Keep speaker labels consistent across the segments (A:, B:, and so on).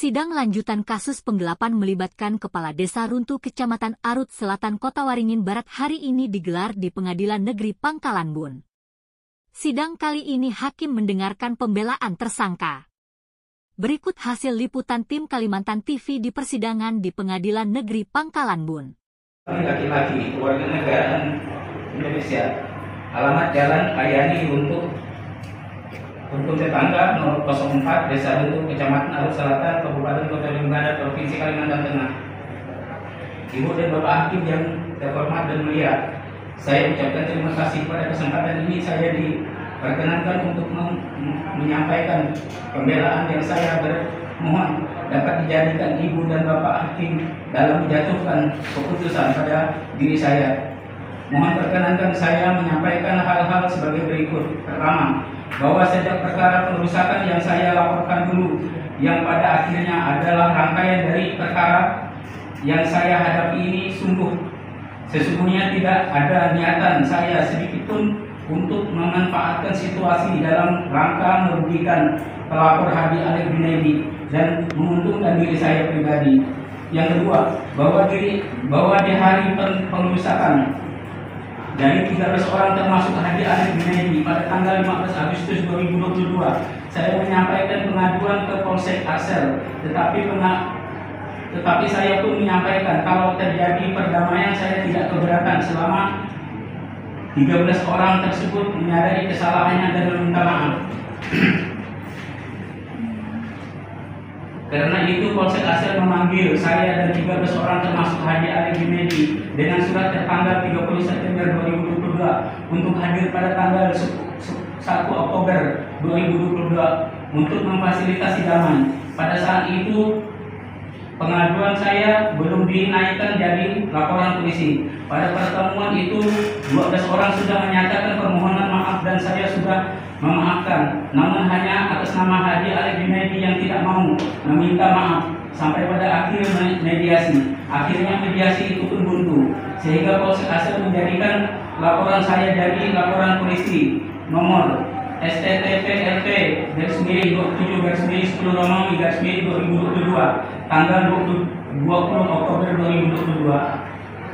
A: Sidang lanjutan kasus penggelapan melibatkan Kepala Desa Runtuh Kecamatan Arut Selatan Kota Waringin Barat hari ini digelar di Pengadilan Negeri Pangkalan Bun. Sidang kali ini hakim mendengarkan pembelaan tersangka. Berikut hasil liputan tim Kalimantan TV di persidangan di Pengadilan Negeri Pangkalan Bun.
B: Laki-laki warga negara Indonesia, alamat Jalan Ayani untuk tetangga nomor 04 Desa Runtuh Kecamatan Arut Selatan Kabupaten Kota Waringin Barat Provinsi Kalimantan Tengah. Ibu dan Bapak Hakim yang terhormat dan mulia, saya ucapkan terima kasih pada kesempatan ini saya diperkenankan untuk menyampaikan pembelaan yang saya bermohon dapat dijadikan Ibu dan Bapak Hakim dalam menjatuhkan keputusan pada diri saya. Mohon perkenankan saya menyampaikan hal-hal sebagai berikut. Pertama, bahwa sejak perkara pengerusakan yang saya laporkan dulu, yang pada akhirnya adalah rangkaian dari perkara yang saya hadapi ini, sesungguhnya tidak ada niatan saya sedikitpun untuk memanfaatkan situasi dalam rangka merugikan pelapor Hadi Alif Junaidi dan menguntungkan diri saya pribadi. Yang kedua, bahwa di hari pengerusakan dari 13 orang termasuk Hadi Alif Junaidi pada tanggal 15 Agustus 2022, saya menyampaikan pengaduan ke Polsek Arsel, tetapi saya pun menyampaikan kalau terjadi perdamaian saya tidak keberatan selama 13 orang tersebut menyadari kesalahannya dan meminta maaf. Karena itu Polsek Arsel memanggil saya dan 13 orang termasuk Hadi Alif Junaidi dengan surat tertanggal 30 September 2022 untuk hadir pada tanggal 1 Oktober 2022 untuk memfasilitasi damai. Pada saat itu pengaduan saya belum dinaikkan jadi laporan polisi. Pada pertemuan itu 12 orang sudah menyatakan permohonan maaf dan saya sudah memaafkan. Namun hanya atas nama Hadi Alif Junaidi yang tidak mau meminta maaf sampai pada akhir mediasi. Akhirnya mediasi itu pun buntu sehingga Polsek Arsel menjadikan laporan saya jadi laporan polisi nomor STTP-LP-27-10 Romawi-2022 tanggal 20 Oktober 2022.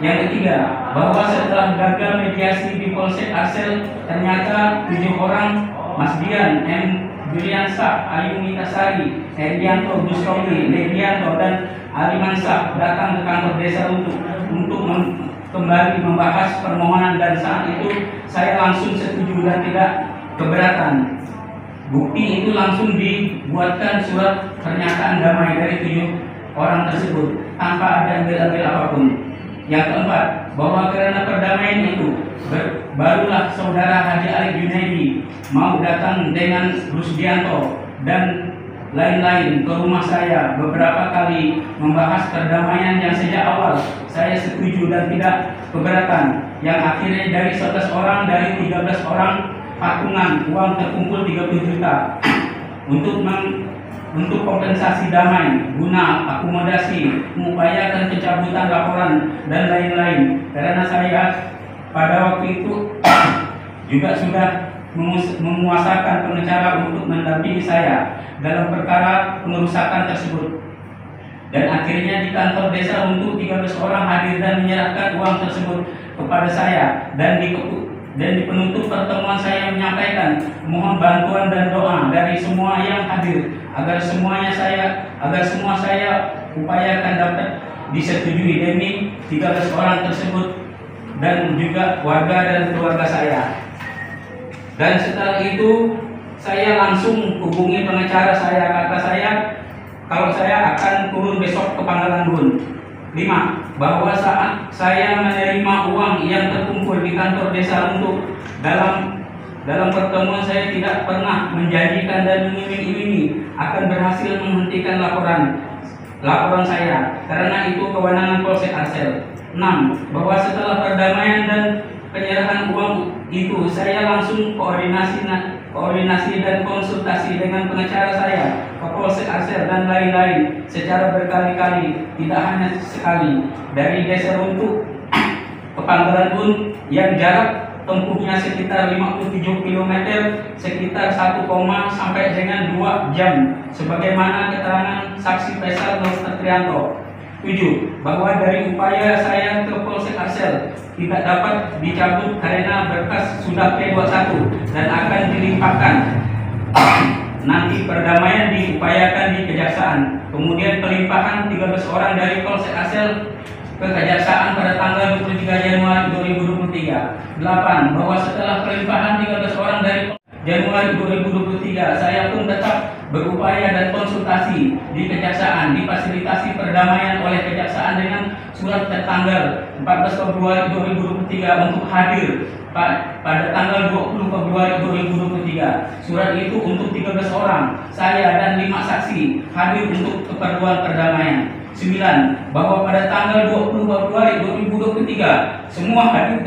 B: Yang ketiga, bahwa setelah gagal mediasi di Polsek Arsel, ternyata 7 orang Mas Dian, M. Juliansa, Ayu Mitasari, Herianto, Busromi, Ledianto, dan Ali Mansah datang ke kantor desa untuk kembali membahas permohonan, dan saat itu saya langsung setuju dan tidak keberatan. Bukti itu langsung dibuatkan surat pernyataan damai dari 7 orang tersebut tanpa ada ambil-ambil apapun. Yang keempat, bahwa karena perdamaian itu barulah saudara Hadi Alif Junaidi mau datang dengan Rusdianto dan lain-lain ke rumah saya beberapa kali membahas perdamaian yang sejak awal saya setuju dan tidak keberatan, yang akhirnya dari 11 orang dari 13 orang patungan uang terkumpul 30 juta untuk kompensasi damai, guna akomodasi, mengupayakan pencabutan laporan dan lain-lain. Karena saya pada waktu itu juga sudah menguasakan pengacara untuk mendampingi saya dalam perkara pengerusakan tersebut. Dan akhirnya di kantor desa untuk 13 orang hadir dan menyerahkan uang tersebut kepada saya, dan di penutup pertemuan saya menyampaikan mohon bantuan dan doa dari semua yang hadir agar semua saya upayakan dapat disetujui demi 13 orang tersebut dan juga warga dan keluarga saya. Dan setelah itu saya langsung hubungi pengacara saya, kata saya kalau saya akan turun besok ke Pangkalan Bun. 5. Bahwa saat saya menerima uang yang terkumpul di kantor desa untuk dalam pertemuan saya tidak pernah menjanjikan dan mengiming-imingi akan berhasil menghentikan laporan saya, karena itu kewenangan Polsek Arsel. 6. Bahwa setelah perdamaian dan penyerahan uang itu saya langsung koordinasi dan konsultasi dengan pengacara saya ke Polsek Arsel dan lain-lain secara berkali-kali, tidak hanya sekali, dari Desa Runtuh ke Pangkalan Bun yang jarak tempuhnya sekitar 57 km, sekitar 1, sampai dengan 2 jam, sebagaimana keterangan saksi Faisal Dr. Trianto. 7. Bahwa dari upaya saya ke Polsek Arsel tidak dapat dicabut karena berkas sudah P21 dan akan dilimpahkan. Nanti perdamaian diupayakan di kejaksaan. Kemudian pelimpahan 13 orang dari Polsek Arsel ke kejaksaan pada tanggal 23 Januari 2023. 8. Bahwa setelah pelimpahan 13 orang dari Januari 2023, saya pun tetap berupaya dan konsultasi di kejaksaan, difasilitasi perdamaian oleh kejaksaan dengan surat tertanggal 14 Februari 2023 untuk hadir pada tanggal 20 Februari 2023. Surat itu untuk 13 orang, saya dan 5 saksi hadir untuk keperluan perdamaian. 9. Bahwa pada tanggal 20 Februari 2023 semua hadir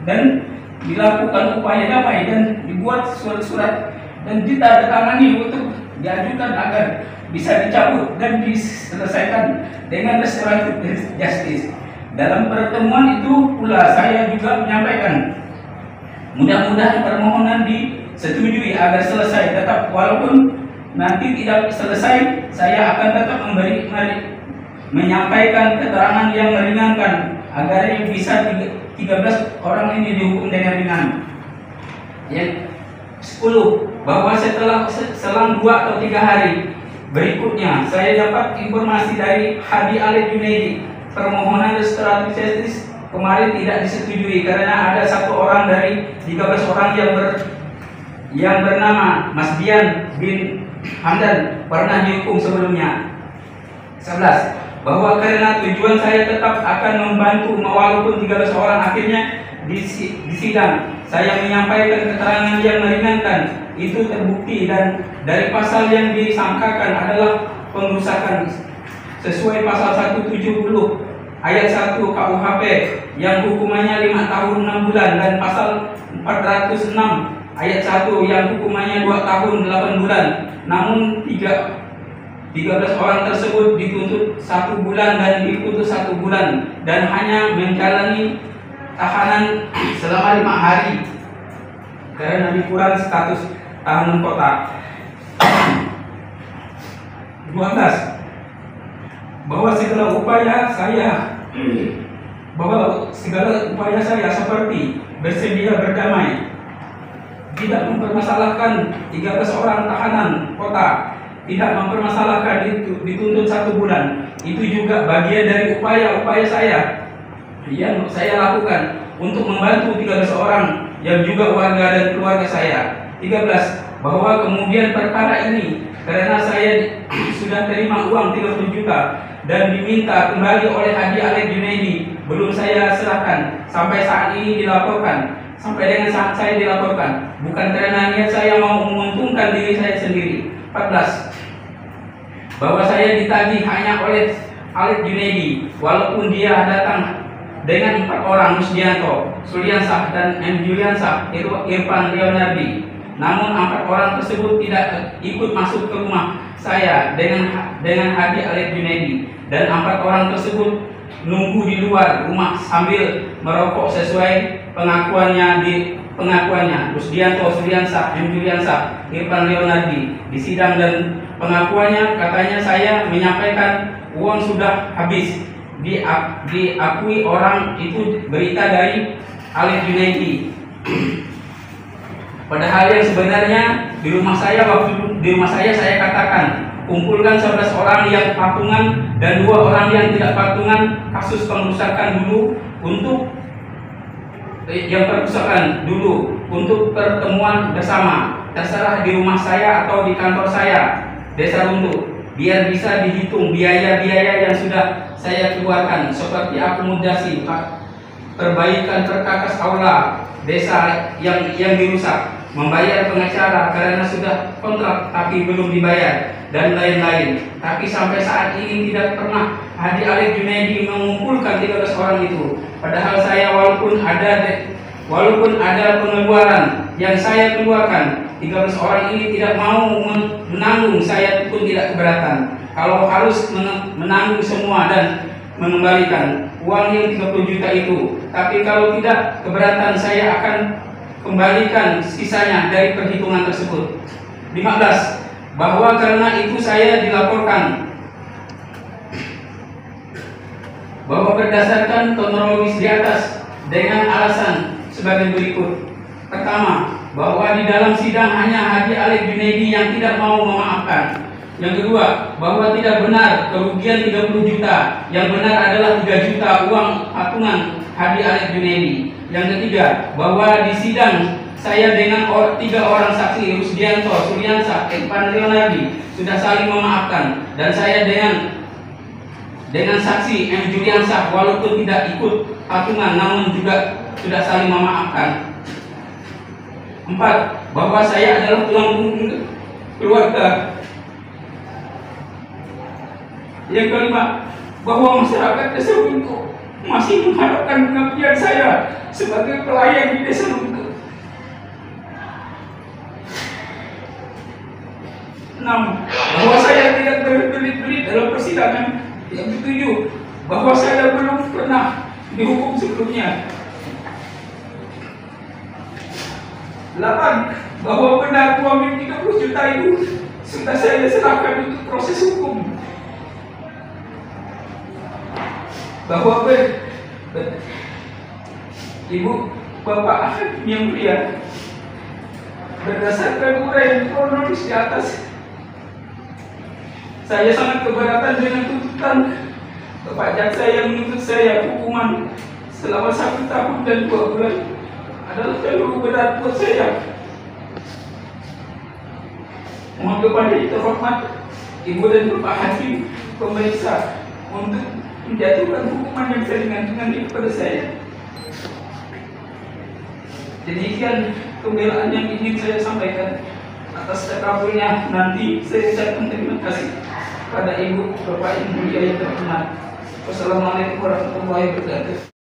B: dan dilakukan upaya damai dan dibuat surat-surat dan ditandatangani untuk diajukan agar bisa dicabut dan diselesaikan dengan restoratif justice. Dalam pertemuan itu pula saya juga menyampaikan mudah-mudahan permohonan disetujui agar selesai, tetap walaupun nanti tidak selesai saya akan tetap menyampaikan keterangan yang meringankan agar bisa 13 orang ini dihukum dengan ringan. Yang 10. Bahwa selang 2 atau 3 hari berikutnya saya dapat informasi dari Hadi Alif Junaidi, permohonan restoratif justice kemarin tidak disetujui karena ada 1 orang dari 13 orang yang bernama Mas Dian bin Hamdan pernah dihukum sebelumnya. 11. Bahwa karena tujuan saya tetap akan membantu walaupun 13 orang akhirnya di sidang saya menyampaikan keterangan yang meringankan itu terbukti dan dari pasal yang disangkakan adalah pengrusakan sesuai pasal 170 ayat 1 KUHP yang hukumannya 5 tahun 6 bulan dan pasal 406 ayat 1 yang hukumannya 2 tahun 8 bulan. Namun 13 orang tersebut dituntut 1 bulan dan diputus 1 bulan dan hanya menjalani tahanan selama 5 hari karena dikurang status tahanan kota. 12. Bahwa segala upaya saya seperti bersedia berdamai, tidak mempermasalahkan 13 orang tahanan kota, tidak mempermasalahkan dituntut 1 bulan. Itu juga bagian dari upaya-upaya saya yang saya lakukan untuk membantu 13 orang yang juga warga dan keluarga saya. 13. Bahwa kemudian perkara ini karena saya sudah terima uang 30 juta dan diminta kembali oleh Hadi Alif Junaidi, belum saya serahkan sampai saat ini dilaporkan. Sampai dengan saat saya dilaporkan, bukan karena niat saya mau menguntungkan diri saya sendiri. 14. Bahwa saya ditagih hanya oleh Alif Junaidi, walaupun dia datang dengan 4 orang, Musdianto, Suliansah dan M. Juliansah, Irfan Leonardi. Namun 4 orang tersebut tidak ikut masuk ke rumah saya dengan Hadi Alif Junaidi, dan 4 orang tersebut nunggu di luar rumah sambil merokok sesuai pengakuannya Musdianto, Suliansah, M. Juliansah, Irfan Leonardi. Di sidang dan pengakuannya katanya saya menyampaikan uang sudah habis. Diakui orang itu berita dari Alif Junaidi. Padahal yang sebenarnya di rumah saya saya katakan kumpulkan 11 orang yang patungan dan 2 orang yang tidak patungan kasus pengerusakan dulu untuk pertemuan bersama, terserah di rumah saya atau di kantor saya Desa Runtuh, biar bisa dihitung biaya-biaya yang sudah saya keluarkan seperti akomodasi, perbaikan perkakas aula desa yang dirusak, membayar pengacara karena sudah kontrak tapi belum dibayar, dan lain-lain. Tapi sampai saat ini tidak pernah Hadi Alif Junaidi mengumpulkan 13 orang itu. Padahal saya walaupun ada pengeluaran yang saya keluarkan, 13 orang ini tidak mau menanggung, saya pun tidak keberatan. Kalau harus menanggung semua dan mengembalikan uang yang 30 juta itu. Tapi kalau tidak keberatan, saya akan kembalikan sisanya dari perhitungan tersebut. 15. Bahwa karena itu saya dilaporkan bahwa berdasarkan kronologis di atas dengan alasan sebagai berikut. Pertama, bahwa di dalam sidang hanya Haji Alek Junaidi yang tidak mau memaafkan. Yang kedua, bahwa tidak benar kerugian 30 juta, yang benar adalah 3 juta uang patungan Haji Alek Junaidi. Yang ketiga, bahwa di sidang saya dengan 3 orang saksi, Rusdianto, Suryansah, Evan Leonardi, sudah saling memaafkan, dan saya dengan saksi M. Juliansah walaupun tidak ikut patungan namun juga sudah saling memaafkan. 4. Bahwa saya adalah tulang punggung keluarga. Yang kelima, bahwa masyarakat Desa Lunto masih mengharapkan pengabdian saya sebagai pelayan di Desa Lunto. 6. Bahwa saya tidak berbelit-belit dalam persidangan. Yang ketujuh, bahwa saya belum pernah dihukum sebelumnya. 8. Bahwa benar uang yang 30 juta itu sudah saya serahkan untuk proses hukum. Bahwa Ibu Bapak Hakim yang mulia, berdasarkan uraian kronologis di atas, saya sangat keberatan dengan tuntutan Bapak Jaksa yang menuntut saya hukuman selama 1 tahun dan 2 bulan. Adalah terlalu berat buat saya. Mohon kepada yang terhormat Ibu dan Bapak Hakim pemeriksa untuk menjatuhkan hukuman yang seringan-ringan kepada saya. Demikian pembelaan yang ingin saya sampaikan. Atas terkabulnya nanti saya ucapkan terima kasih pada Ibu Bapak yang mulia yang terhormat. Wassalamualaikum warahmatullahi wabarakatuh.